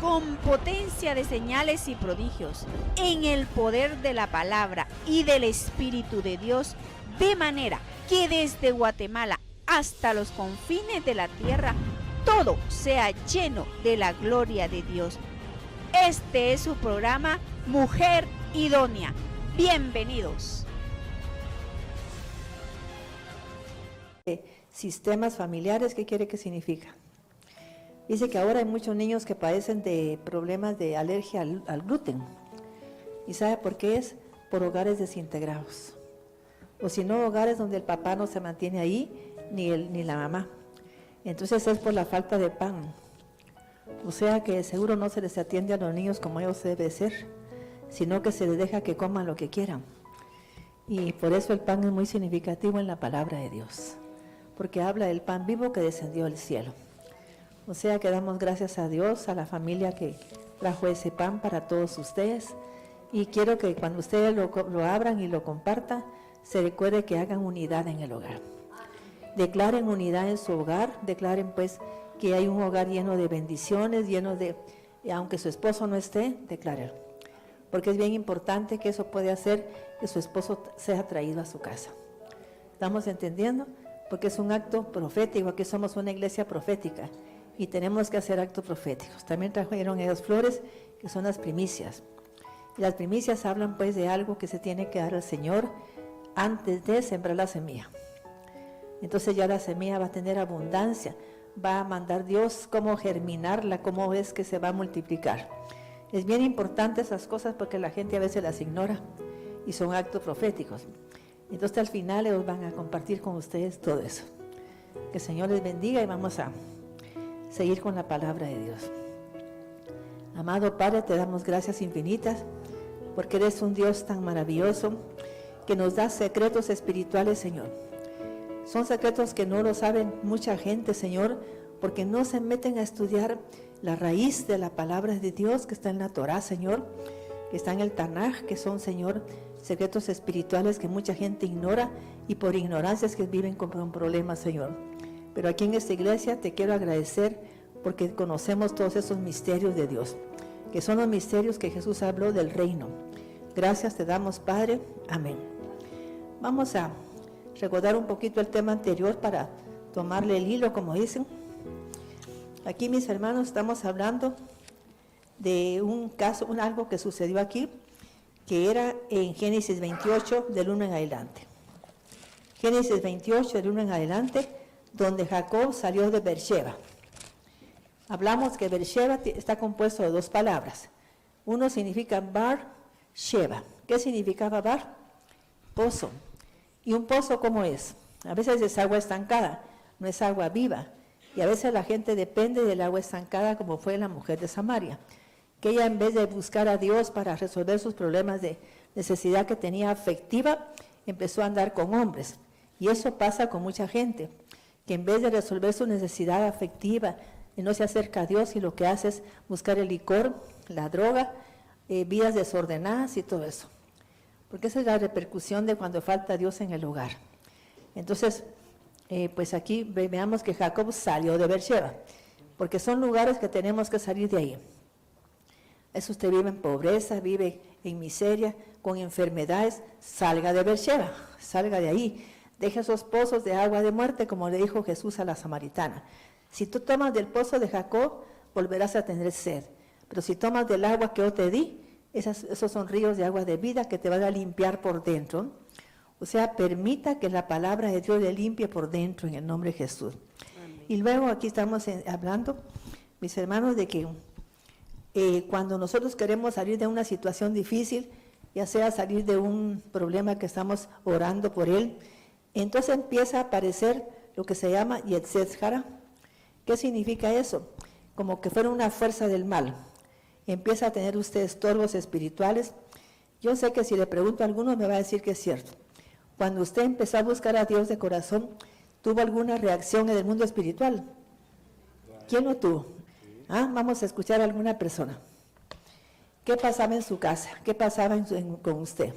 con potencia de señales y prodigios, en el poder de la palabra y del Espíritu de Dios, de manera que desde Guatemala hasta los confines de la tierra, todo sea lleno de la gloria de Dios. Este es su programa Mujer Idónea. Bienvenidos. Sistemas familiares, ¿qué quiere que significa? Dice que ahora hay muchos niños que padecen de problemas de alergia al gluten. ¿Y sabe por qué es? Por hogares desintegrados. O si no, hogares donde el papá no se mantiene ahí, ni la mamá. Entonces es por la falta de pan. O sea que seguro no se les atiende a los niños como ellos debe ser, sino que se les deja que coman lo que quieran. Y por eso el pan es muy significativo en la palabra de Dios, porque habla del pan vivo que descendió del cielo. O sea que damos gracias a Dios, a la familia que trajo ese pan para todos ustedes. Y quiero que cuando ustedes lo abran y lo compartan, se recuerde que hagan unidad en el hogar. Declaren unidad en su hogar, declaren pues que hay un hogar lleno de bendiciones, lleno de, aunque su esposo no esté, declárenlo. Porque es bien importante que eso puede hacer que su esposo sea traído a su casa. ¿Estamos entendiendo? Porque es un acto profético, aquí somos una iglesia profética y tenemos que hacer actos proféticos. También trajeron ellas flores, que son las primicias. Y las primicias hablan pues de algo que se tiene que dar al Señor antes de sembrar la semilla. Entonces ya la semilla va a tener abundancia, va a mandar Dios cómo germinarla, cómo es que se va a multiplicar. Es bien importante esas cosas porque la gente a veces las ignora y son actos proféticos. Entonces al final ellos van a compartir con ustedes todo eso. Que el Señor les bendiga y vamos a seguir con la palabra de Dios. Amado Padre, te damos gracias infinitas porque eres un Dios tan maravilloso que nos da secretos espirituales, Señor. Son secretos que no lo saben mucha gente, Señor, porque no se meten a estudiar la raíz de la palabra de Dios que está en la Torá, Señor, que está en el Tanaj, que son, Señor, secretos espirituales que mucha gente ignora y por ignorancias que viven con problemas, Señor. Pero aquí en esta iglesia te quiero agradecer porque conocemos todos esos misterios de Dios, que son los misterios que Jesús habló del reino. Gracias te damos, Padre. Amén. Vamos a recordar un poquito el tema anterior para tomarle el hilo, como dicen. Aquí, mis hermanos, estamos hablando de un caso, algo que sucedió aquí, que era en Génesis 28, del 1 en adelante. Génesis 28, del 1 en adelante, donde Jacob salió de Beersheba. Hablamos que Beersheba está compuesto de dos palabras. Uno significa Bar-Sheba. ¿Qué significaba Bar? Pozo. ¿Y un pozo cómo es? A veces es agua estancada, no es agua viva. Y a veces la gente depende del agua estancada, como fue la mujer de Samaria, que ella en vez de buscar a Dios para resolver sus problemas de necesidad que tenía afectiva, empezó a andar con hombres. Y eso pasa con mucha gente, que en vez de resolver su necesidad afectiva, no se acerca a Dios y lo que hace es buscar el licor, la droga, vidas desordenadas y todo eso. Porque esa es la repercusión de cuando falta Dios en el hogar. Entonces, pues aquí veamos que Jacob salió de Beersheba, porque son lugares que tenemos que salir de ahí. Eso usted vive en pobreza, vive en miseria, con enfermedades, salga de Beersheba, salga de ahí. Deje esos pozos de agua de muerte, como le dijo Jesús a la samaritana. Si tú tomas del pozo de Jacob, volverás a tener sed. Pero si tomas del agua que yo te di, esos son ríos de agua de vida que te van a limpiar por dentro. O sea, permita que la palabra de Dios le limpie por dentro en el nombre de Jesús. Amén. Y luego aquí estamos hablando, mis hermanos, de que cuando nosotros queremos salir de una situación difícil, ya sea salir de un problema que estamos orando por él, entonces empieza a aparecer lo que se llama Yetzer Hara. ¿Qué significa eso? Como que fuera una fuerza del mal. Empieza a tener usted estorbos espirituales. Yo sé que si le pregunto a alguno me va a decir que es cierto. Cuando usted empezó a buscar a Dios de corazón, ¿tuvo alguna reacción en el mundo espiritual? ¿Quién lo tuvo? Vamos a escuchar a alguna persona. ¿Qué pasaba en su casa? ¿Qué pasaba con usted?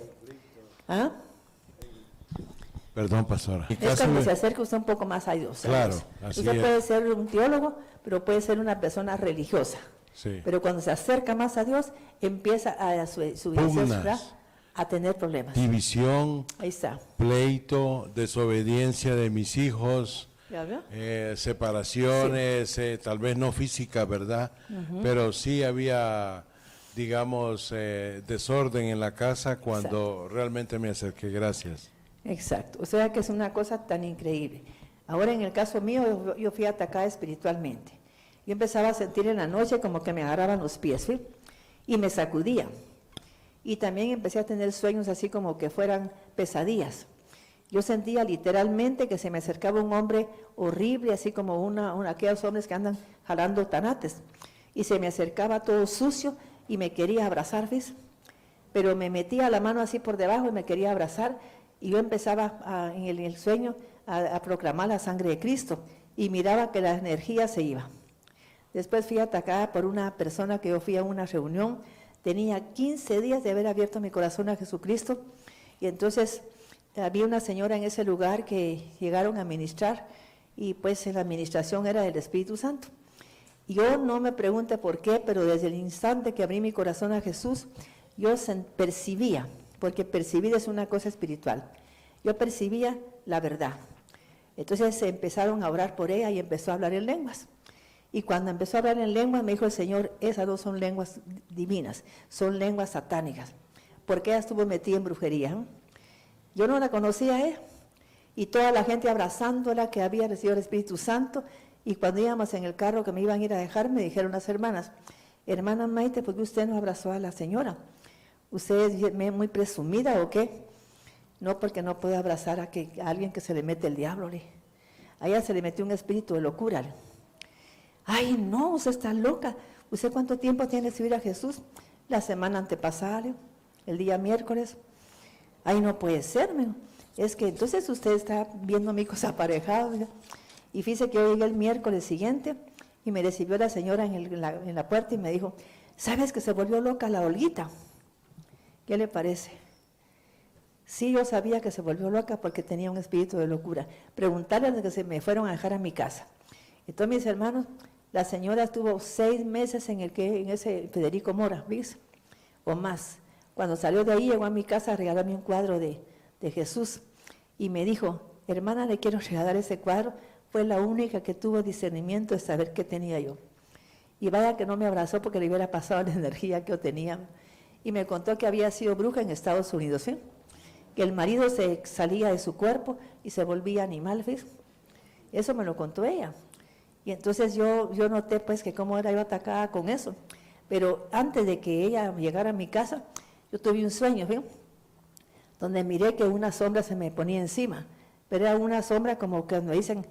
Perdón, pastora. Es cuando se acerca usted un poco más a Dios. Claro, así usted es. puede ser un teólogo, pero puede ser una persona religiosa. Sí. Pero cuando se acerca más a Dios, empieza a su Pugnas, a tener problemas. división, Ahí está. pleito, desobediencia de mis hijos, ¿Ya vio? separaciones, tal vez no físicas, ¿verdad? Pero sí había, digamos, desorden en la casa cuando realmente me acerqué. Gracias. Exacto. O sea que es una cosa tan increíble. Ahora en el caso mío, yo fui atacada espiritualmente. Yo empezaba a sentir en la noche como que me agarraban los pies, ¿sí? Y me sacudían. Y también empecé a tener sueños así como que fueran pesadillas. Yo sentía literalmente que se me acercaba un hombre horrible, así como aquellos hombres que andan jalando tanates. Y se me acercaba todo sucio y me quería abrazar, ¿ves? Pero me metía la mano así por debajo y me quería abrazar. Y yo empezaba en el sueño a proclamar la sangre de Cristo. Y miraba que la energía se iba. Después fui atacada por una persona que yo fui a una reunión. Tenía 15 días de haber abierto mi corazón a Jesucristo. Y entonces había una señora en ese lugar que llegaron a ministrar. Y pues la administración era del Espíritu Santo. Yo no me pregunte por qué, pero desde el instante que abrí mi corazón a Jesús, yo percibía, porque percibir es una cosa espiritual. Yo percibía la verdad. Entonces se empezaron a orar por ella y empezó a hablar en lenguas. Y cuando empezó a hablar en lenguas, me dijo el Señor, esas no son lenguas divinas, son lenguas satánicas, porque ella estuvo metida en brujería. Yo no la conocía, y toda la gente abrazándola que había recibido el Espíritu Santo. Y cuando íbamos en el carro que me iban a ir a dejar, me dijeron las hermanas, hermana Maite, ¿por qué usted no abrazó a la señora? ¿Usted es muy presumida o qué? No, porque no puede abrazar a alguien que se le mete el diablo. A ella se le metió un espíritu de locura. Ay, no, usted está loca. ¿Usted cuánto tiempo tiene de recibir a Jesús? La semana antepasada, el día miércoles. Ay, no puede ser, es que entonces usted está viendo a mi cosa aparejada. Y fíjese que yo llegué el miércoles siguiente y me recibió la señora en la puerta y me dijo, ¿sabes que se volvió loca la Olguita? ¿Qué le parece? Sí, yo sabía que se volvió loca porque tenía un espíritu de locura. Preguntarle a los que se me fueron a dejar a mi casa. Entonces, mis hermanos, la señora estuvo 6 meses en ese Federico Mora, ¿ves? O más. Cuando salió de ahí, llegó a mi casa a regalarme un cuadro de Jesús. Y me dijo, hermana, le quiero regalar ese cuadro. Fue la única que tuvo discernimiento de saber qué tenía yo. Y vaya que no me abrazó porque le hubiera pasado la energía que yo tenía. Y me contó que había sido bruja en Estados Unidos, ¿sí? Que el marido se salía de su cuerpo y se volvía animal, ¿ves? Eso me lo contó ella. Y entonces yo noté pues que cómo era yo atacada con eso. Pero antes de que ella llegara a mi casa, yo tuve un sueño, ¿ves? Donde miré que una sombra se me ponía encima. Pero era una sombra como que me dicen,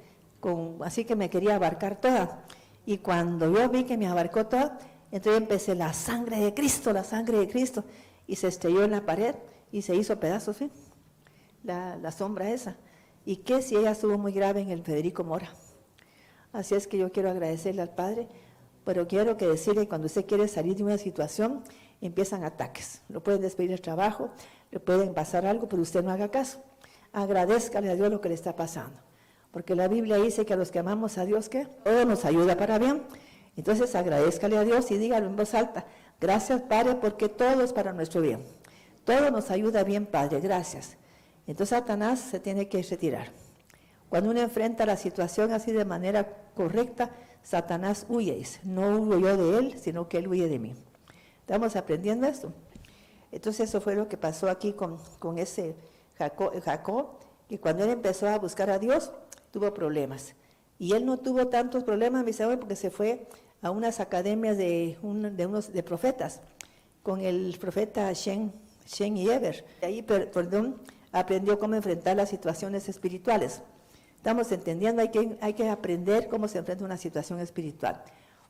así que me quería abarcar toda. Y cuando yo vi que me abarcó toda, entonces empecé la sangre de Cristo, y se estrelló en la pared y se hizo pedazos, ¿sí? La sombra esa. ¿Y qué si ella estuvo muy grave en el Federico Mora? Así es que yo quiero agradecerle al Padre, pero quiero que decirle que cuando usted quiere salir de una situación, empiezan ataques. Lo pueden despedir del trabajo, le pueden pasar algo, pero usted no haga caso. Agradézcale a Dios lo que le está pasando. Porque la Biblia dice que a los que amamos a Dios, ¿qué? Todo nos ayuda para bien. Entonces agradézcale a Dios y dígalo en voz alta. Gracias, Padre, porque todo es para nuestro bien. Todo nos ayuda bien, Padre, gracias. Entonces Satanás se tiene que retirar. Cuando uno enfrenta la situación así de manera correcta, Satanás huye, dice. No huyo yo de él, sino que él huye de mí. ¿Estamos aprendiendo esto? Entonces eso fue lo que pasó aquí con ese Jacob, que cuando él empezó a buscar a Dios, tuvo problemas. Y él no tuvo tantos problemas, mis amigos, porque se fue a unas academias de profetas, con el profeta Shen y Eber. De ahí, aprendió cómo enfrentar las situaciones espirituales. Estamos entendiendo, hay que aprender cómo se enfrenta una situación espiritual.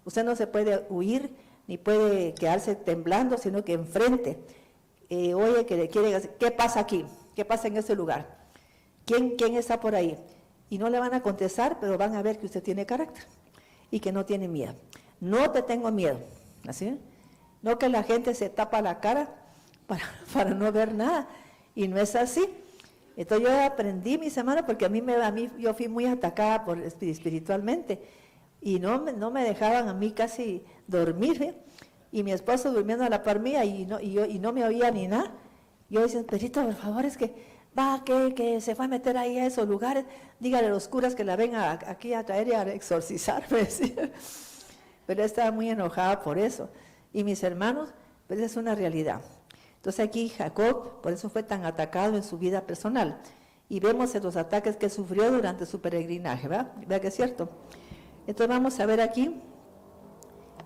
Usted no se puede huir, ni puede quedarse temblando, sino que enfrente. Oye, que le quiere decir, ¿qué pasa aquí? ¿Qué pasa en ese lugar? ¿Quién está por ahí? Y no le van a contestar, pero van a ver que usted tiene carácter y que no tiene miedo. No te tengo miedo, ¿así? No que la gente se tapa la cara para no ver nada, y no es así. Entonces yo aprendí, mis hermanos, porque yo fui muy atacada espiritualmente, y no me dejaban a mí casi dormir, ¿eh? Y mi esposo durmiendo a la par mía y no me oía ni nada. Yo decía, Pedrito, por favor, es que va, que se va a meter ahí a esos lugares, dígale a los curas que la vengan aquí a traer y a exorcizarme. ¿Sí? Pero estaba muy enojada por eso. Y mis hermanos, pues es una realidad. Entonces aquí Jacob, por eso fue tan atacado en su vida personal. Y vemos en los ataques que sufrió durante su peregrinaje, ¿verdad? ¿Verdad que es cierto? Entonces vamos a ver aquí,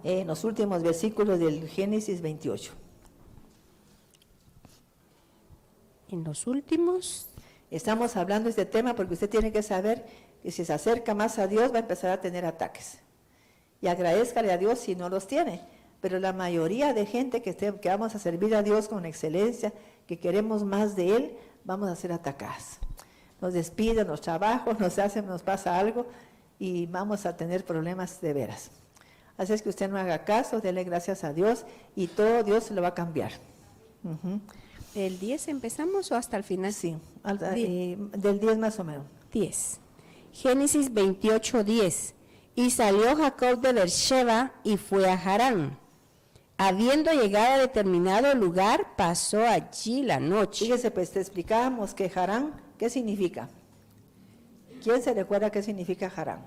en los últimos versículos del Génesis 28. En los últimos. Estamos hablando de este tema porque usted tiene que saber que si se acerca más a Dios va a empezar a tener ataques. Y agradézcale a Dios si no los tiene. Pero la mayoría de gente que vamos a servir a Dios con excelencia, que queremos más de Él, vamos a ser atacadas. Nos despiden los trabajos, nos pasa algo y vamos a tener problemas de veras. Así es que usted no haga caso, dele gracias a Dios y todo Dios lo va a cambiar. ¿Del 10 empezamos o hasta el final? Sí, del 10 más o menos. 10. Génesis 28, 10. Y salió Jacob de Beersheba y fue a Harán. Habiendo llegado a determinado lugar, pasó allí la noche. Fíjese, pues te explicábamos que Harán, ¿qué significa? ¿Quién se recuerda qué significa Harán?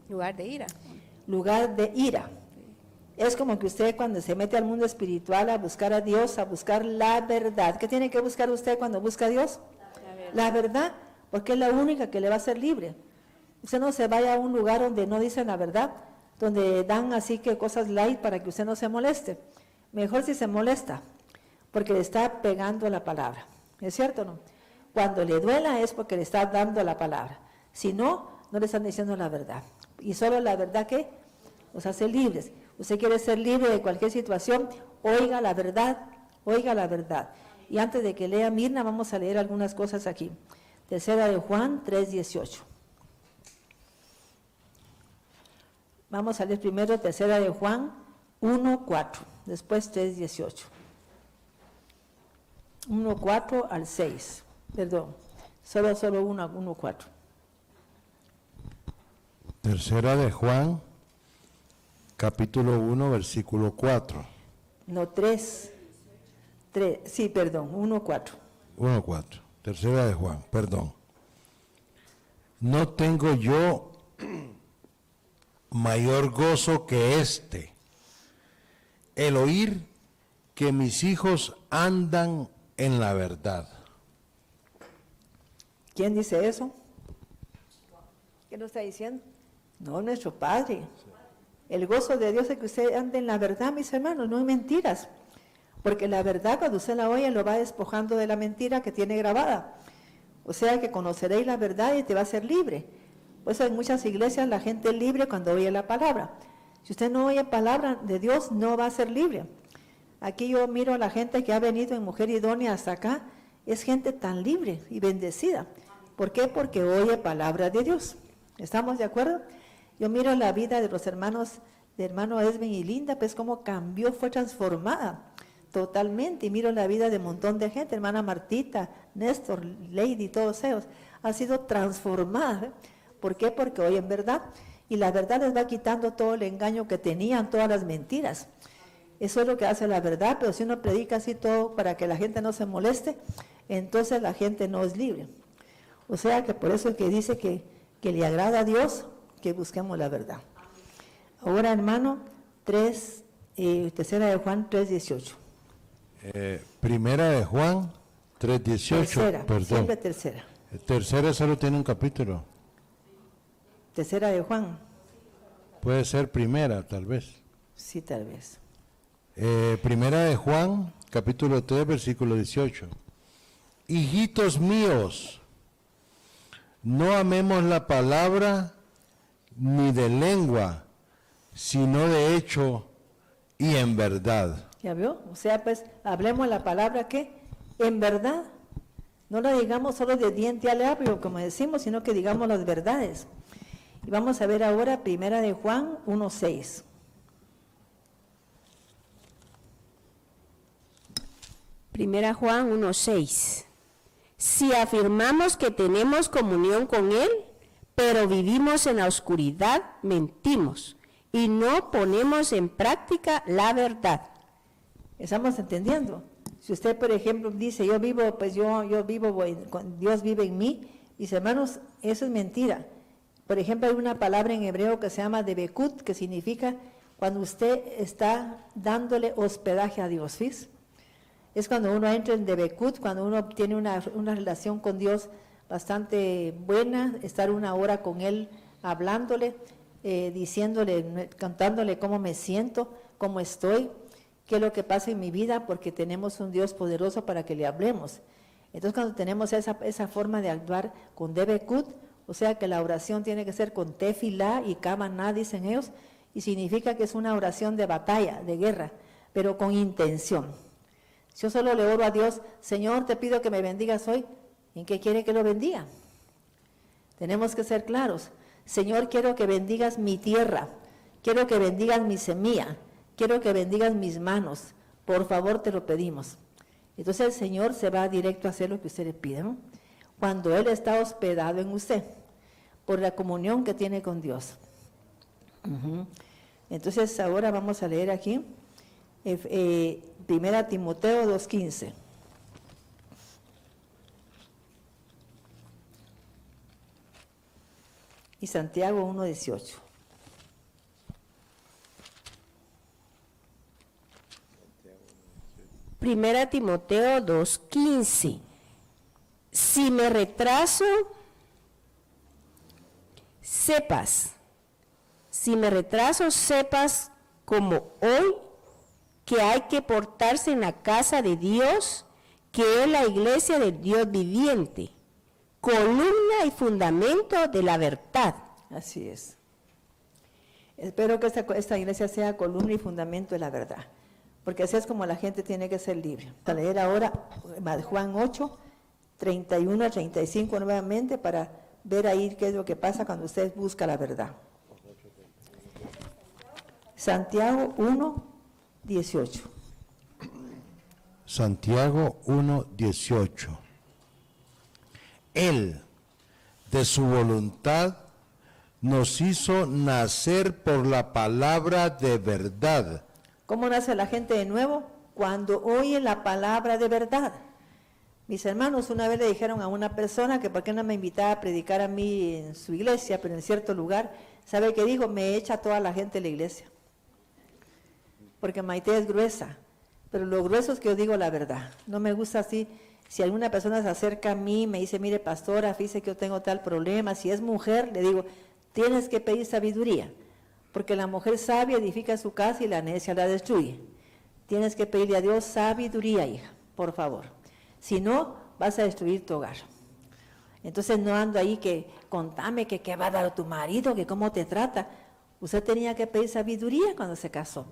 Lugar de ira. Lugar de ira. Es como que usted cuando se mete al mundo espiritual a buscar a Dios, a buscar la verdad. ¿Qué tiene que buscar usted cuando busca a Dios? La verdad, porque es la única que le va a hacer libre. Usted no se vaya a un lugar donde no dicen la verdad, donde dan así que cosas light para que usted no se moleste. Mejor si se molesta, porque le está pegando la palabra. ¿Es cierto o no? Cuando le duela es porque le está dando la palabra. Si no, no le están diciendo la verdad. Y solo la verdad que los hace libres. Usted quiere ser libre de cualquier situación, oiga la verdad, oiga la verdad. Y antes de que lea Mirna, vamos a leer algunas cosas aquí. Tercera de Juan 3:18. Vamos a leer primero tercera de Juan 1:4, después 3:18. 1:4 al 6, perdón, solo 1:4. Tercera de Juan, capítulo 1, versículo 4. No, 3, sí, perdón, 1:4. 1:4. Tercera de Juan, perdón. No tengo yo mayor gozo que el oír que mis hijos andan en la verdad. ¿Quién dice eso? ¿Qué nos está diciendo? No, nuestro Padre. El gozo de Dios es que usted ande en la verdad, mis hermanos, no en mentiras. Porque la verdad, cuando usted la oye, lo va despojando de la mentira que tiene grabada. O sea que conoceréis la verdad y te va a ser libre. Por eso en muchas iglesias la gente es libre cuando oye la palabra. Si usted no oye palabra de Dios, no va a ser libre. Aquí yo miro a la gente que ha venido en Mujer Idónea hasta acá, es gente tan libre y bendecida. ¿Por qué? Porque oye palabra de Dios. ¿Estamos de acuerdo? Yo miro la vida de los hermanos, de hermano Esben y Linda, pues cómo cambió, fue transformada totalmente. Y miro la vida de un montón de gente, hermana Martita, Néstor, Lady, todos ellos, ha sido transformada. ¿Por qué? Porque oyen verdad. Y la verdad les va quitando todo el engaño que tenían, todas las mentiras. Eso es lo que hace la verdad, pero si uno predica así todo para que la gente no se moleste, entonces la gente no es libre. O sea que por eso es que dice que le agrada a Dios que busquemos la verdad. Ahora, hermano, tercera de Juan 3:18. Primera de Juan 3:18. Perdón. Siempre tercera. Tercera solo tiene un capítulo. Tercera de Juan. Puede ser primera, tal vez. Sí, tal vez. Primera de Juan, capítulo 3, versículo 18. Hijitos míos, no amemos la palabra ni de lengua, sino de hecho y en verdad. ¿Ya vio? O sea, pues, hablemos la palabra que en verdad. No la digamos solo de diente al labio, como decimos, sino que digamos las verdades. Y vamos a ver ahora primera de Juan 1:6. Primera Juan 1:6. Si afirmamos que tenemos comunión con Él, pero vivimos en la oscuridad, mentimos y no ponemos en práctica la verdad. ¿Estamos entendiendo? Si usted, por ejemplo, dice, yo vivo, Dios vive en mí, mis hermanos, eso es mentira. Por ejemplo, hay una palabra en hebreo que se llama debekut, que significa cuando usted está dándole hospedaje a Dios, ¿ves? Es cuando uno entra en debekut, cuando uno tiene una relación con Dios bastante buena, estar una hora con Él hablándole, diciéndole, cantándole cómo me siento, cómo estoy, qué es lo que pasa en mi vida, porque tenemos un Dios poderoso para que le hablemos. Entonces, cuando tenemos esa forma de actuar con debekut, o sea que la oración tiene que ser con tefilá y kavaná, dicen ellos, y significa que es una oración de batalla, de guerra, pero con intención. Yo solo le oro a Dios, Señor, te pido que me bendigas hoy, ¿en qué quiere que lo bendiga? Tenemos que ser claros. Señor, quiero que bendigas mi tierra, quiero que bendigas mi semilla, quiero que bendigas mis manos, por favor te lo pedimos. Entonces el Señor se va directo a hacer lo que usted le pide, ¿no? Cuando Él está hospedado en usted, por la comunión que tiene con Dios. Entonces ahora vamos a leer aquí, 1 Timoteo 2:15. Y Santiago 1:18. Primera Timoteo 2:15. Si me retraso, sepas como hoy que hay que portarse en la casa de Dios, que es la iglesia del Dios viviente, columna y fundamento de la verdad. Así es. Espero que esta iglesia sea columna y fundamento de la verdad, porque así es como la gente tiene que ser libre. Vamos a leer ahora Juan 8, 31 a 35 nuevamente para ver ahí qué es lo que pasa cuando usted busca la verdad. Santiago 1, 18. Santiago 1:18. Él, de su voluntad, nos hizo nacer por la palabra de verdad. ¿Cómo nace la gente de nuevo? Cuando oye la palabra de verdad. Mis hermanos una vez le dijeron a una persona que por qué no me invitaba a predicar a mí en su iglesia, pero en cierto lugar. ¿Sabe qué dijo? Me echa toda la gente de la iglesia. Porque Maite es gruesa, pero lo grueso es que yo digo la verdad. No me gusta así. Si alguna persona se acerca a mí, me dice, mire pastora, fíjese que yo tengo tal problema. Si es mujer, le digo, tienes que pedir sabiduría, porque la mujer sabia edifica su casa y la necia la destruye. Tienes que pedirle a Dios sabiduría, hija, por favor. Si no, vas a destruir tu hogar. Entonces no ando ahí que contame que qué va a dar tu marido, que cómo te trata. Usted tenía que pedir sabiduría cuando se casó,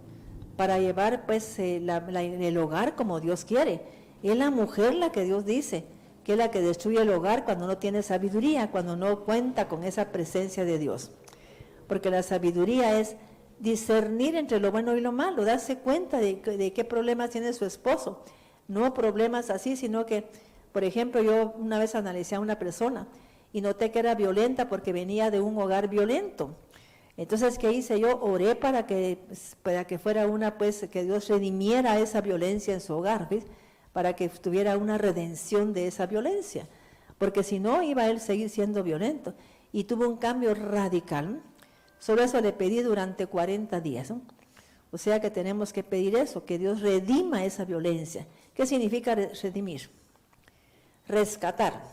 para llevar pues el hogar como Dios quiere. Es la mujer la que Dios dice, que es la que destruye el hogar cuando no tiene sabiduría, cuando no cuenta con esa presencia de Dios. Porque la sabiduría es discernir entre lo bueno y lo malo, darse cuenta de qué problemas tiene su esposo. No problemas así, sino que, por ejemplo, yo una vez analicé a una persona y noté que era violenta porque venía de un hogar violento. Entonces, ¿qué hice yo? Oré para que fuera que Dios redimiera esa violencia en su hogar, ¿ves? Para que tuviera una redención de esa violencia, porque si no iba a él seguir siendo violento, y tuvo un cambio radical. Solo eso le pedí durante 40 días, ¿no? O sea que tenemos que pedir eso, que Dios redima esa violencia. ¿Qué significa redimir? Rescatar,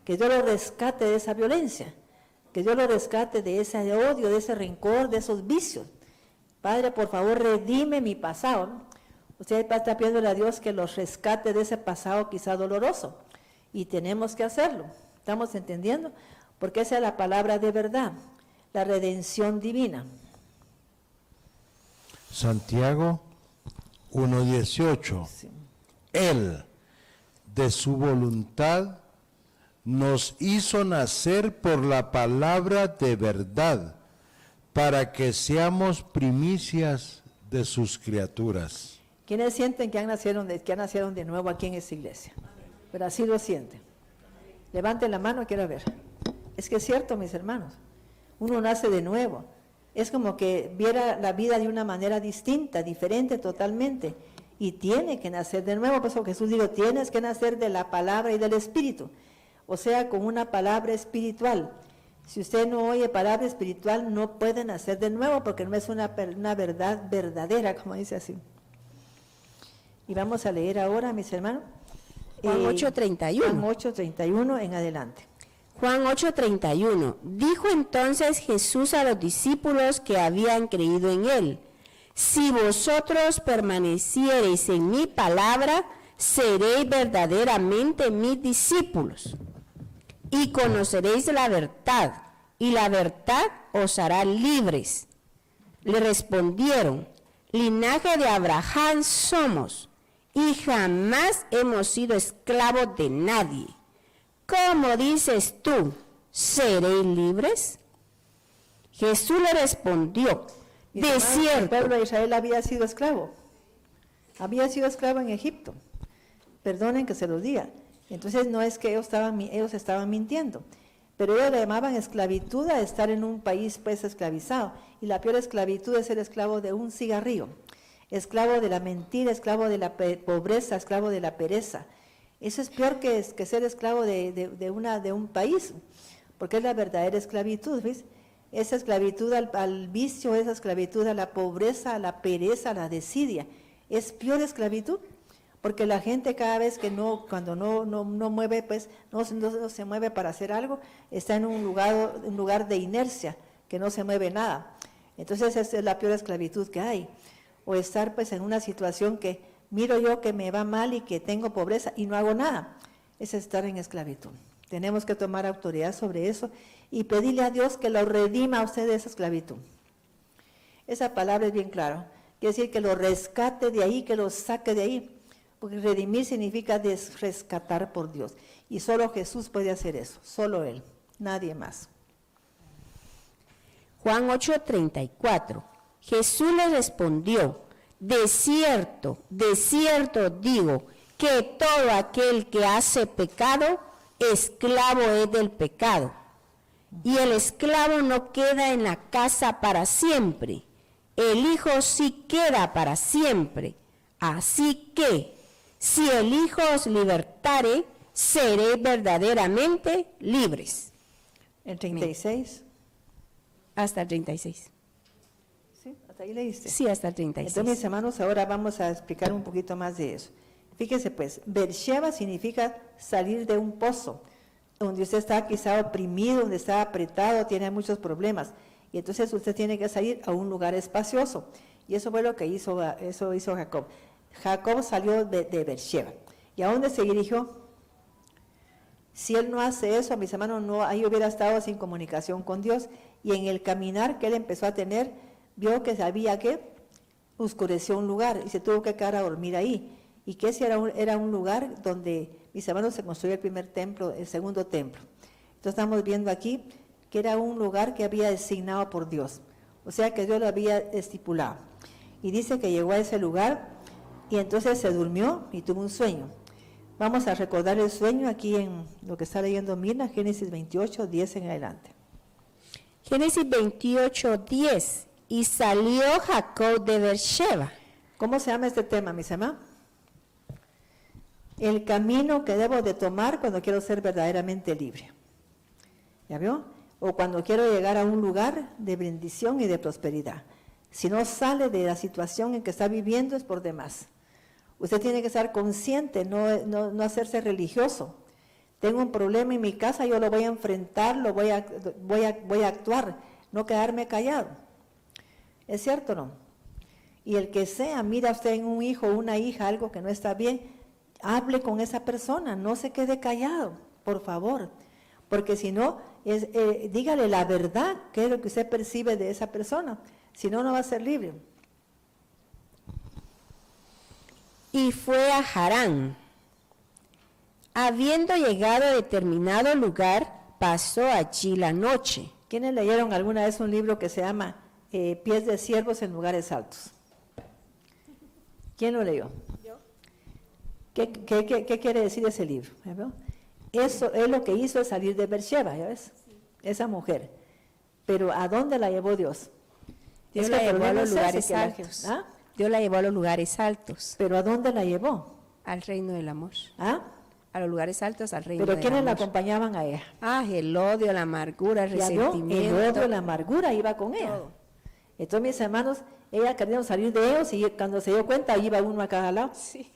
que Dios lo rescate de esa violencia, que Dios lo rescate de ese odio, de ese rencor, de esos vicios. Padre, por favor, redime mi pasado, ¿no? Usted está pidiéndole a Dios que los rescate de ese pasado quizá doloroso. Y tenemos que hacerlo. ¿Estamos entendiendo? Porque esa es la palabra de verdad, la redención divina. Santiago 1:18. Sí. Él, de su voluntad, nos hizo nacer por la palabra de verdad, para que seamos primicias de sus criaturas. ¿Quiénes sienten que nacieron de nuevo aquí en esta iglesia? Pero así lo sienten. Levanten la mano, quiero ver. Es que es cierto, mis hermanos. Uno nace de nuevo. Es como que viera la vida de una manera distinta, diferente totalmente. Y tiene que nacer de nuevo. Por eso Jesús dijo, tienes que nacer de la palabra y del Espíritu. O sea, con una palabra espiritual. Si usted no oye palabra espiritual, no puede nacer de nuevo, porque no es una verdad verdadera, como dice así. Y vamos a leer ahora, mis hermanos. Juan 8:31. Juan 8:31 en adelante. Juan 8:31. Dijo entonces Jesús a los discípulos que habían creído en él: si vosotros permaneciereis en mi palabra, seréis verdaderamente mis discípulos, y conoceréis la verdad, y la verdad os hará libres. Le respondieron: linaje de Abraham somos, y jamás hemos sido esclavos de nadie. ¿Cómo dices tú, seréis libres? Jesús le respondió: de cierto. El pueblo de Israel había sido esclavo en Egipto. Perdonen que se los diga. Entonces no es que ellos estaban mintiendo, pero ellos le llamaban esclavitud a estar en un país pues esclavizado. Y la peor esclavitud es ser esclavo de un cigarrillo, esclavo de la mentira, esclavo de la pobreza, esclavo de la pereza. Eso es peor que ser esclavo de un país, porque es la verdadera esclavitud, ¿ves? Esa esclavitud al vicio, esa esclavitud a la pobreza, a la pereza, a la desidia. Es peor esclavitud, porque la gente cada vez que cuando no mueve, pues no se mueve para hacer algo, está en un lugar de inercia, que no se mueve nada. Entonces esa es la peor esclavitud que hay. O estar pues en una situación que miro yo que me va mal y que tengo pobreza y no hago nada. Es estar en esclavitud. Tenemos que tomar autoridad sobre eso y pedirle a Dios que lo redima a usted de esa esclavitud. Esa palabra es bien clara. Quiere decir que lo rescate de ahí, que lo saque de ahí. Porque redimir significa rescatar por Dios. Y solo Jesús puede hacer eso. Solo Él. Nadie más. Juan 8:34. Jesús le respondió: de cierto digo, que todo aquel que hace pecado, esclavo es del pecado. Y el esclavo no queda en la casa para siempre, el Hijo sí queda para siempre. Así que, si el Hijo os libertare, seréis verdaderamente libres. El 36. Hasta el 36. ¿Sí? ¿Hasta ahí leíste? Sí, hasta el 36. Entonces, mis hermanos, ahora vamos a explicar un poquito más de eso. Fíjense pues, Beersheba significa salir de un pozo, donde usted está quizá oprimido, donde está apretado, tiene muchos problemas. Y entonces usted tiene que salir a un lugar espacioso. Y eso fue lo que hizo Jacob. Jacob salió de Beersheba. ¿Y a dónde se dirigió? Si él no hace eso, mis hermanos, ahí hubiera estado sin comunicación con Dios. Y en el caminar que él empezó a tener, vio que sabía que oscureció un lugar y se tuvo que quedar a dormir ahí. Y que ese era un lugar donde, mis hermanos, se construyó el primer templo, el segundo templo. Entonces estamos viendo aquí que era un lugar que había designado por Dios. O sea que Dios lo había estipulado. Y dice que llegó a ese lugar y entonces se durmió y tuvo un sueño. Vamos a recordar el sueño aquí en lo que está leyendo Mirna, Génesis 28, 10 en adelante. Génesis 28, 10. Y salió Jacob de Beersheba. ¿Cómo se llama este tema, mis hermanos? El camino que debo de tomar cuando quiero ser verdaderamente libre. ¿Ya vio? O cuando quiero llegar a un lugar de bendición y de prosperidad. Si no sale de la situación en que está viviendo es por demás. Usted tiene que estar consciente, no hacerse religioso. Tengo un problema en mi casa, yo lo voy a enfrentar, voy a actuar, no quedarme callado. ¿Es cierto o no? Y el que sea, mira usted en un hijo o una hija algo que no está bien, hable con esa persona, no se quede callado, por favor. Porque si no, dígale la verdad, qué es lo que usted percibe de esa persona. Si no, no va a ser libre. Y fue a Harán. Habiendo llegado a determinado lugar, pasó allí la noche. ¿Quiénes leyeron alguna vez un libro que se llama Pies de siervos en lugares altos? ¿Quién lo leyó? Yo. ¿Qué quiere decir ese libro? Eso es lo que hizo salir de Beersheba, ¿ya ves? Sí. Esa mujer. Pero ¿a dónde la llevó Dios? Dios Es la que el llevó a problema los es ese, lugares que la altos. gente- ¿Ah? Dios la llevó a los lugares altos, ¿Pero a dónde la llevó? al reino del amor. ¿Ah? A los lugares altos, al reino ¿Pero del quiénes la amor. acompañaban a ella? Ah, el odio, la amargura, el Ya vio, el resentimiento. odio, la amargura iba con ella. Todo. Entonces mis hermanos, ella querían salir de ellos y cuando se dio cuenta iba uno a cada lado. Sí.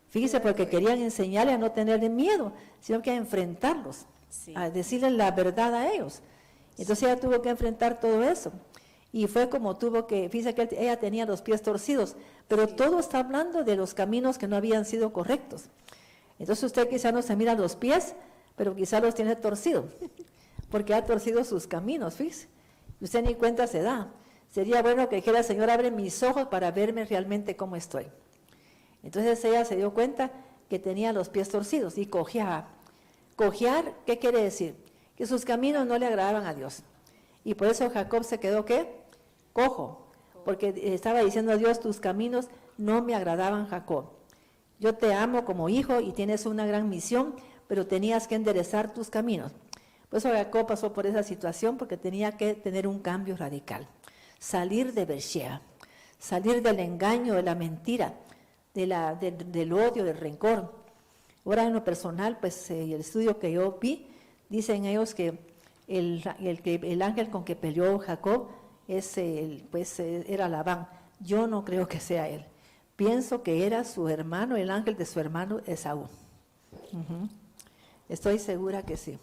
Fíjese, porque querían enseñarle a no tenerle miedo, sino que a enfrentarlos, Sí. a decirles la verdad a ellos. Entonces ella tuvo que enfrentar todo eso. Y fue como tuvo que, fíjese que ella tenía los pies torcidos, pero todo está hablando de los caminos que no habían sido correctos. Entonces usted quizá no se mira los pies, pero quizá los tiene torcidos, porque ha torcido sus caminos, fíjese. Y usted ni cuenta se da. Sería bueno que dijera, Señor, abre mis ojos para verme realmente cómo estoy. Entonces ella se dio cuenta que tenía los pies torcidos y cojeaba. Cojear, ¿qué quiere decir? Que sus caminos no le agradaban a Dios. Y por eso Jacob se quedó, ¿qué? Cojo, porque estaba diciendo a Dios, tus caminos no me agradaban, Jacob. Yo te amo como hijo y tienes una gran misión, pero tenías que enderezar tus caminos. Por eso Jacob pasó por esa situación, porque tenía que tener un cambio radical. Salir de Beersheba, salir del engaño, de la mentira, del odio, del rencor. Ahora en lo personal, pues el estudio que yo vi, dicen ellos que el ángel con que peleó Jacob era Labán. Yo no creo que sea él. Pienso que era su hermano, el ángel de su hermano Esaú. Estoy segura que sí.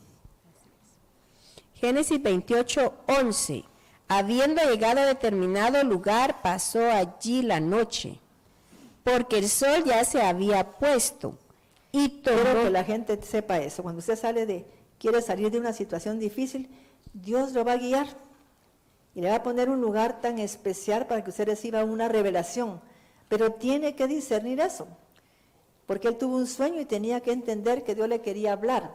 Génesis 28:11. Habiendo llegado a determinado lugar, pasó allí la noche, porque el sol ya se había puesto, y tomó... Quiero que la gente sepa eso. Cuando usted quiere salir de una situación difícil, Dios lo va a guiar y le va a poner un lugar tan especial para que usted reciba una revelación. Pero tiene que discernir eso, porque él tuvo un sueño y tenía que entender que Dios le quería hablar.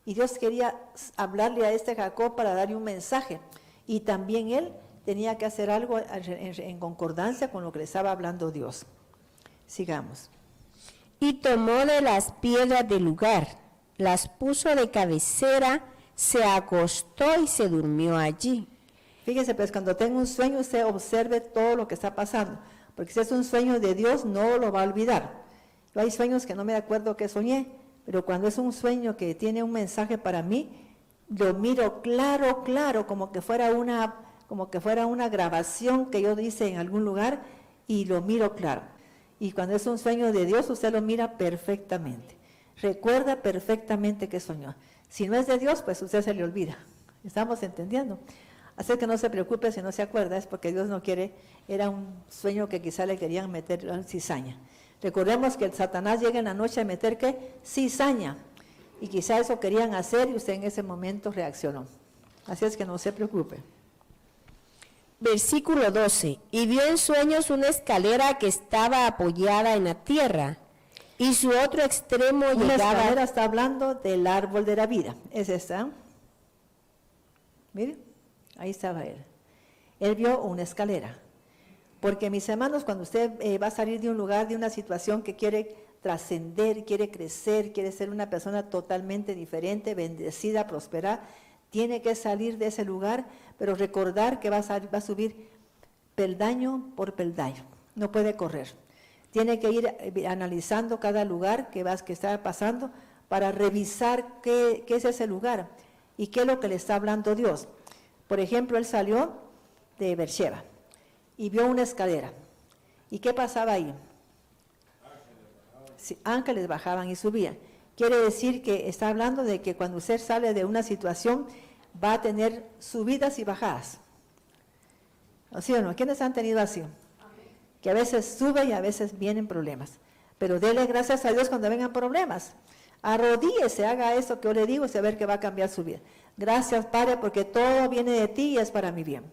Y Dios quería hablarle a este Jacob para darle un mensaje. Y también él tenía que hacer algo en concordancia con lo que le estaba hablando Dios. Sigamos. Y tomó de las piedras del lugar, las puso de cabecera, se acostó y se durmió allí. Fíjese, pues cuando tenga un sueño, usted observe todo lo que está pasando. Porque si es un sueño de Dios, no lo va a olvidar. Yo hay sueños que no me acuerdo que soñé, pero cuando es un sueño que tiene un mensaje para mí, lo miro claro, claro, como que fuera una grabación que yo hice en algún lugar, y lo miro claro. Y cuando es un sueño de Dios, usted lo mira perfectamente. Recuerda perfectamente que soñó. Si no es de Dios, pues usted se le olvida. ¿Estamos entendiendo? Así que no se preocupe si no se acuerda, es porque Dios no quiere, era un sueño que quizá le querían meter en cizaña. Recordemos que el Satanás llega en la noche a meter, ¿qué? Cizaña. Y quizá eso querían hacer y usted en ese momento reaccionó. Así es que no se preocupe. Versículo 12. Y vio en sueños una escalera que estaba apoyada en la tierra, y su otro extremo Una llegaba... escalera está hablando del árbol de la vida. Es esta. Miren, ahí estaba él. Él vio una escalera. Porque mis hermanos, cuando usted va a salir de un lugar, de una situación que quiere trascender, quiere crecer, quiere ser una persona totalmente diferente, bendecida, prosperar, tiene que salir de ese lugar, pero recordar que va a subir peldaño por peldaño. No puede correr. Tiene que ir analizando cada lugar que está pasando para revisar qué es ese lugar y qué es lo que le está hablando Dios. Por ejemplo, él salió de Beersheba y vio una escalera. ¿Y qué pasaba ahí? Sí, ángeles bajaban y subían. Quiere decir que está hablando de que cuando usted sale de una situación va a tener subidas y bajadas. ¿Sí o no? ¿Quiénes han tenido así? Que a veces sube y a veces vienen problemas. Pero dele gracias a Dios cuando vengan problemas. Arrodíllese, haga eso que yo le digo y se ver que va a cambiar su vida. Gracias, Padre, porque todo viene de ti y es para mi bien.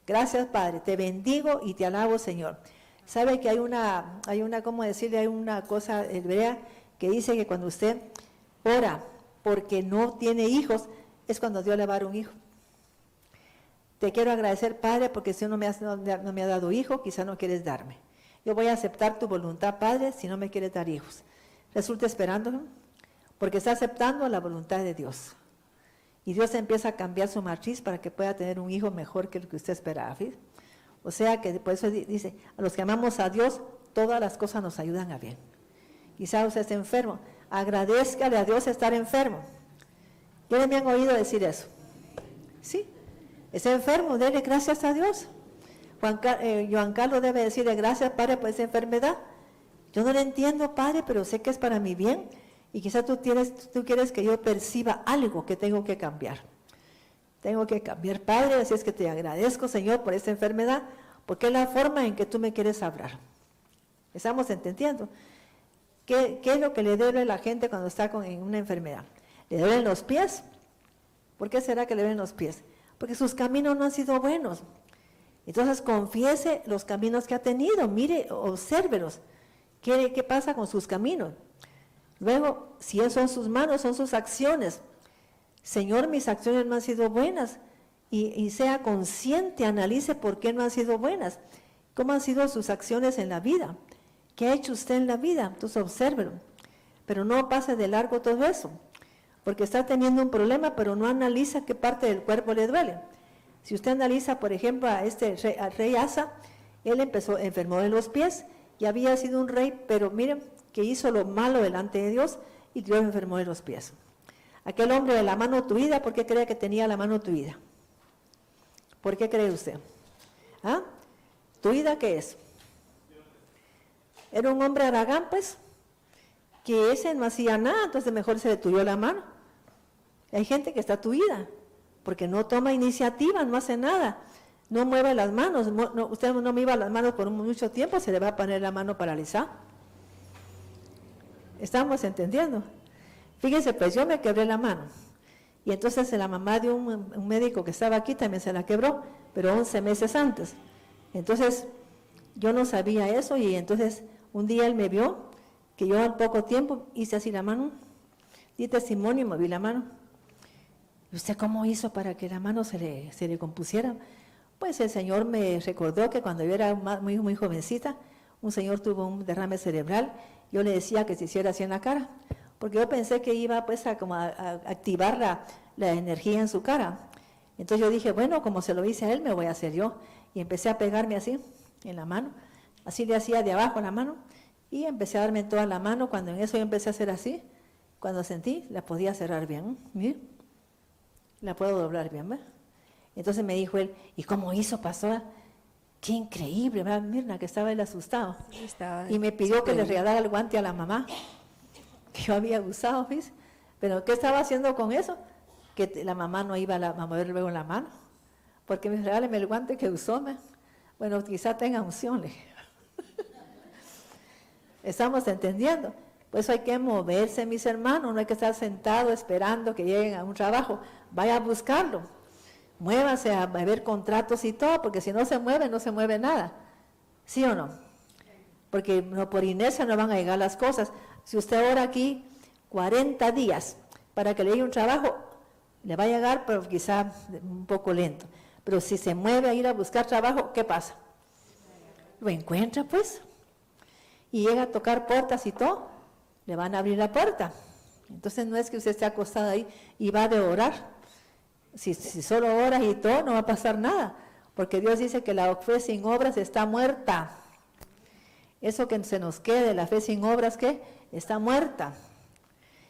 Gracias, Padre, te bendigo y te alabo, Señor. ¿Sabe que hay una, ¿cómo decirle? Hay una cosa hebrea que dice que cuando usted ora porque no tiene hijos, es cuando Dios le va a dar un hijo. Te quiero agradecer, Padre, porque si no me ha dado hijo, quizá no quieres darme. Yo voy a aceptar tu voluntad, Padre, si no me quieres dar hijos. Resulta esperándolo, porque está aceptando la voluntad de Dios. Y Dios empieza a cambiar su matriz para que pueda tener un hijo mejor que el que usted esperaba. ¿Sí? O sea que por eso dice, a los que amamos a Dios, todas las cosas nos ayudan a bien. Quizá usted esté enfermo, agradézcale a Dios estar enfermo. ¿Quiénes me han oído decir eso? Sí, está enfermo, dele gracias a Dios. Juan Carlos debe decirle gracias, Padre, por esa enfermedad. Yo no le entiendo, Padre, pero sé que es para mi bien. Y quizás tú quieres que yo perciba algo que tengo que cambiar. Tengo que cambiar, Padre, así es que te agradezco, Señor, por esta enfermedad, porque es la forma en que tú me quieres hablar. ¿Estamos entendiendo? ¿Qué es lo que le duele a la gente cuando está en una enfermedad? ¿Le duelen los pies? ¿Por qué será que le duelen los pies? Porque sus caminos no han sido buenos. Entonces confiese los caminos que ha tenido, mire, obsérvelos. ¿Qué pasa con sus caminos? Luego, si son sus manos, son sus acciones. Señor, mis acciones no han sido buenas. Y sea consciente, analice por qué no han sido buenas. ¿Cómo han sido sus acciones en la vida? ¿Qué ha hecho usted en la vida? Entonces, obsérvelo. Pero no pase de largo todo eso. Porque está teniendo un problema, pero no analiza qué parte del cuerpo le duele. Si usted analiza, por ejemplo, al rey Asa, él enfermó de los pies y había sido un rey, pero miren, que hizo lo malo delante de Dios y Dios enfermó de los pies. Aquel hombre de la mano tuida, ¿por qué cree que tenía la mano tuida? ¿Por qué cree usted? ¿Ah? ¿Tuida qué es? Era un hombre aragán, pues, que ese no hacía nada, entonces mejor se le tuyó la mano. Hay gente que está tuida, porque no toma iniciativa, no hace nada, no mueve las manos. Usted no mueva las manos por mucho tiempo, se le va a poner la mano paralizada. ¿Estamos entendiendo? Fíjense, pues yo me quebré la mano. Y entonces la mamá de un médico que estaba aquí también se la quebró, pero 11 meses antes. Entonces, yo no sabía eso y entonces un día él me vio que yo al poco tiempo hice así la mano, di testimonio y moví la mano. ¿Y usted cómo hizo para que la mano se le compusiera? Pues el Señor me recordó que cuando yo era muy jovencita, un señor tuvo un derrame cerebral. Yo le decía que se hiciera así en la cara, porque yo pensé que iba pues a activar la energía en su cara. Entonces yo dije, bueno, como se lo hice a él, me voy a hacer yo. Y empecé a pegarme así en la mano, así le hacía de abajo la mano, y empecé a darme en toda la mano. Cuando en eso yo empecé a hacer así, cuando sentí, la podía cerrar bien, ¿sí? La puedo doblar bien, ¿verdad? Entonces me dijo él, ¿y cómo hizo, pastora? Qué increíble, ¿verdad? Mirna, que estaba él asustado. Y me pidió que le regalara el guante a la mamá, que yo había usado, ¿ves? Pero ¿qué estaba haciendo con eso? Que la mamá no iba a mover luego la mano, porque me regáleme el guante que usó, ¿me? Bueno, quizá tenga unción, le dije. ¿Estamos entendiendo? Pues hay que moverse, mis hermanos, no hay que estar sentado esperando que lleguen a un trabajo. Vaya a buscarlo. Muévase a ver contratos y todo, porque si no se mueve nada. ¿Sí o no? Porque no, por inercia no van a llegar las cosas. Si usted ora aquí 40 días para que le llegue un trabajo, le va a llegar, pero quizá un poco lento. Pero si se mueve a ir a buscar trabajo, ¿qué pasa? Lo encuentra, pues. Y llega a tocar puertas y todo, le van a abrir la puerta. Entonces no es que usted esté acostado ahí y va de orar. Si solo oras y todo, no va a pasar nada, porque Dios dice que la fe sin obras está muerta. Eso que se nos quede, la fe sin obras, ¿qué? Está muerta.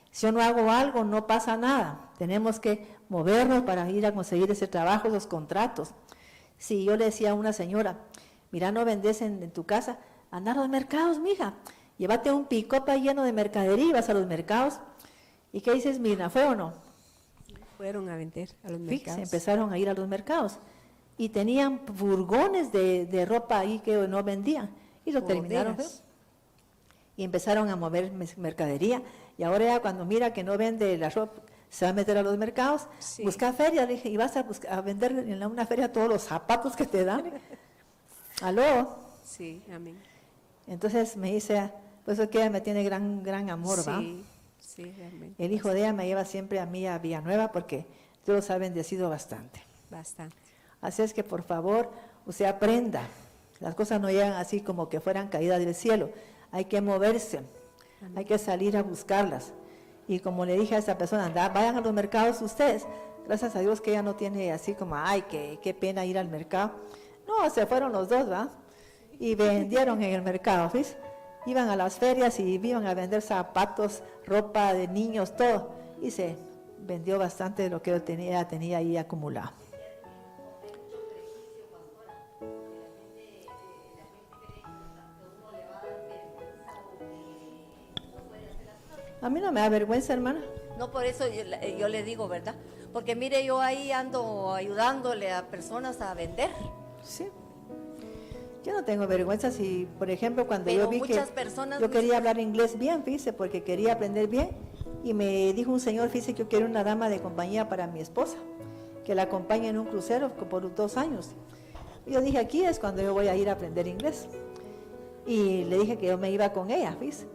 Si yo no hago algo, no pasa nada. Tenemos que movernos para ir a conseguir ese trabajo, esos contratos. Si yo le decía a una señora, mira, no vendes en tu casa, anda a los mercados, mija, llévate un pick-up lleno de mercadería y vas a los mercados. ¿Y qué dices, Mirna? ¿Fue o no? Fueron a vender a los mercados. Fíjense, empezaron a ir a los mercados y tenían furgones de ropa ahí que no vendían y lo terminaron. Y empezaron a mover mercadería y ahora ya cuando mira que no vende la ropa, se va a meter a los mercados, sí. Busca feria, le dije, y vas a vender en una feria todos los zapatos que te dan. ¿Aló? Sí, amén. Entonces me dice, pues es que ella me tiene gran amor, sí. ¿va? Sí, realmente. El hijo de ella me lleva siempre a mí a Villanueva porque Dios ha bendecido bastante. Bastante. Así es que por favor, usted aprenda. Las cosas no llegan así como que fueran caídas del cielo. Hay que moverse, amén. Hay que salir a buscarlas. Y como le dije a esa persona, vayan a los mercados ustedes. Gracias a Dios que ella no tiene así como, ay, qué pena ir al mercado. No, se fueron los dos, ¿va? Y vendieron en el mercado, ¿ves? Iban a las ferias y iban a vender zapatos, ropa de niños, todo. Y se vendió bastante de lo que yo tenía ahí acumulado. A mí no me da vergüenza, hermana. No, por eso yo le digo, ¿verdad? Porque mire, yo ahí ando ayudándole a personas a vender. Sí. Yo no tengo vergüenza si, por ejemplo, cuando Pero yo vi que yo quería hablar inglés bien, fíjese, porque quería aprender bien, y me dijo un señor, fíjese, que yo quiero una dama de compañía para mi esposa, que la acompañe en un crucero por 2 años. Y yo dije, aquí es cuando yo voy a ir a aprender inglés. Y le dije que yo me iba con ella, fíjese.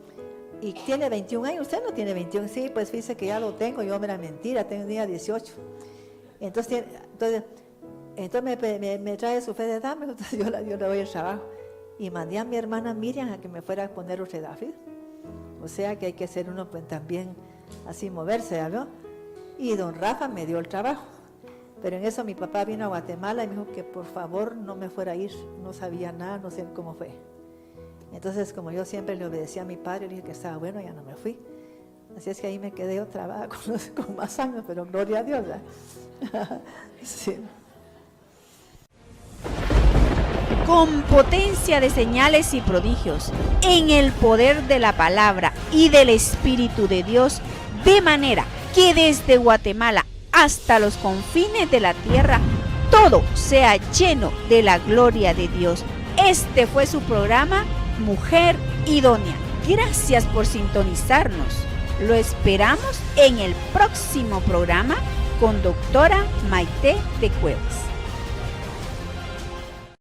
Y tiene 21 años, usted no tiene 21, sí, pues fíjese que ya lo tengo, yo me era mentira, tenía 18. Entonces me trae su fe de edad, entonces yo le doy el trabajo. Y mandé a mi hermana Miriam a que me fuera a poner otra edad, ¿sí? O sea que hay que ser uno pues también así moverse, ¿no? Y don Rafa me dio el trabajo. Pero en eso mi papá vino a Guatemala y me dijo que por favor no me fuera a ir, no sabía nada, no sé cómo fue. Entonces, como yo siempre le obedecía a mi padre, le dije que estaba bueno, ya no me fui. Así es que ahí me quedé otra vez con más años, pero gloria a Dios, ¿verdad? Sí. Con potencia de señales y prodigios, en el poder de la palabra y del Espíritu de Dios, de manera que desde Guatemala hasta los confines de la tierra, todo sea lleno de la gloria de Dios. Este fue su programa, Mujer Idónea. Gracias por sintonizarnos. Lo esperamos en el próximo programa con doctora Maite de Cuevas.